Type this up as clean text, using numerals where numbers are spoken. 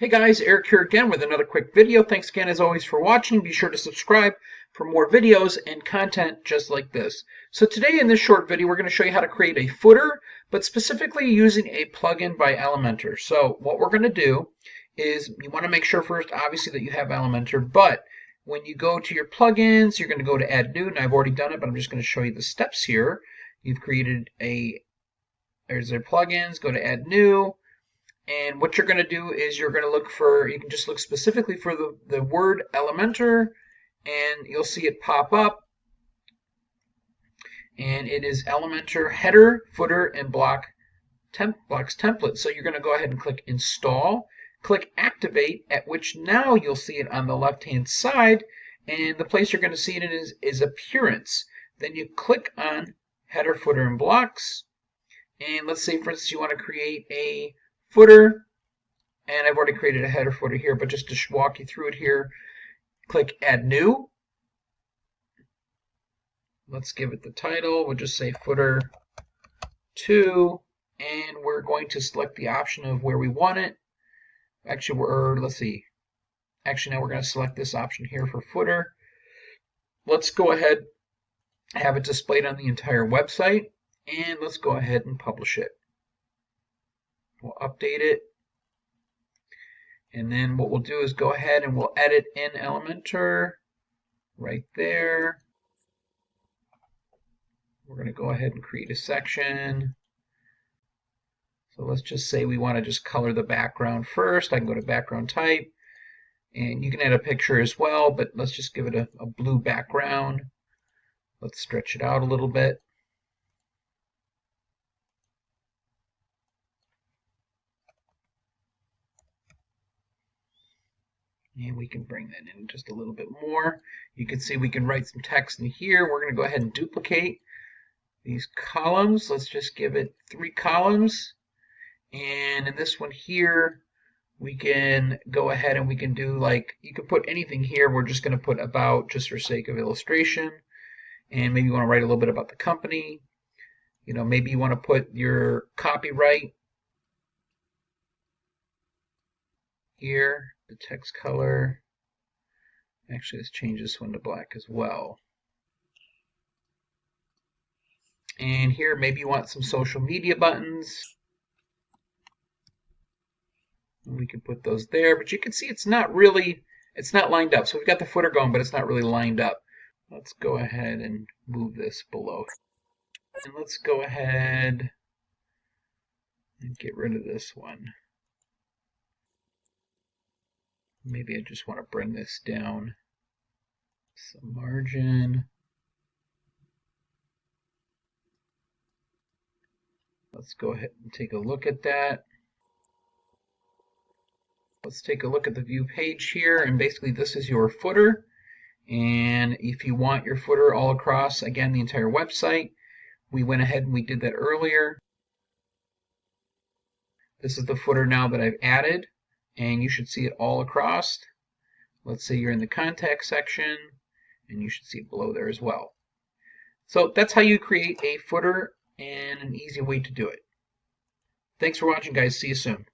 Hey guys, Eric here again with another quick video. Thanks again as always for watching. Be sure to subscribe for more videos and content just like this. So today in this short video we're going to show you how to create a footer, but specifically using a plugin by Elementor. So what we're going to do is you want to make sure first obviously that you have Elementor, but when you go to your plugins you're going to go to add new, and I've already done it, but I'm just going to show you the steps here. You've created there's their plugins, go to add new. And what you're going to do is you're going to look for, you can just look specifically for the word Elementor, and you'll see it pop up. And it is Elementor header, footer, and blocks template. So you're going to go ahead and click install, click activate, at which now you'll see it on the left hand side, and the place you're going to see it in is appearance. Then you click on header, footer, and blocks. And let's say for instance you want to create a footer, and I've already created a header footer here, but just to walk you through it here, click add new. Let's give it the title. We'll just say footer 2, and we're going to select the option of where we want it. Actually, let's see. Actually, now we're going to select this option here for footer. Let's go ahead and have it displayed on the entire website, and let's go ahead and publish it. We'll update it, and then what we'll do is go ahead and we'll edit in Elementor right there. We're going to go ahead and create a section. So let's just say we want to just color the background first. I can go to background type, and you can add a picture as well, but let's just give it a blue background. Let's stretch it out a little bit. And we can bring that in just a little bit more. You can see we can write some text in here. We're going to go ahead and duplicate these columns. Let's just give it 3 columns. And in this one here, we can go ahead and we can do, like, you can put anything here. We're just going to put about, just for sake of illustration. And maybe you want to write a little bit about the company. You know, maybe you want to put your copyright here. The text color. Actually, let's change this one to black as well. And here, maybe you want some social media buttons. We can put those there, but you can see it's not lined up. So we've got the footer going, but it's not really lined up. Let's go ahead and move this below. And let's go ahead and get rid of this one. Maybe I just want to bring this down some margin. Let's go ahead and take a look at that. Let's take a look at the view page here, and basically this is your footer. And if you want your footer all across, again, the entire website, we went ahead and we did that earlier. This is the footer now that I've added, and you should see it all across. Let's say you're in the contact section, and you should see it below there as well. So that's how you create a footer, and an easy way to do it. Thanks for watching, guys. See you soon.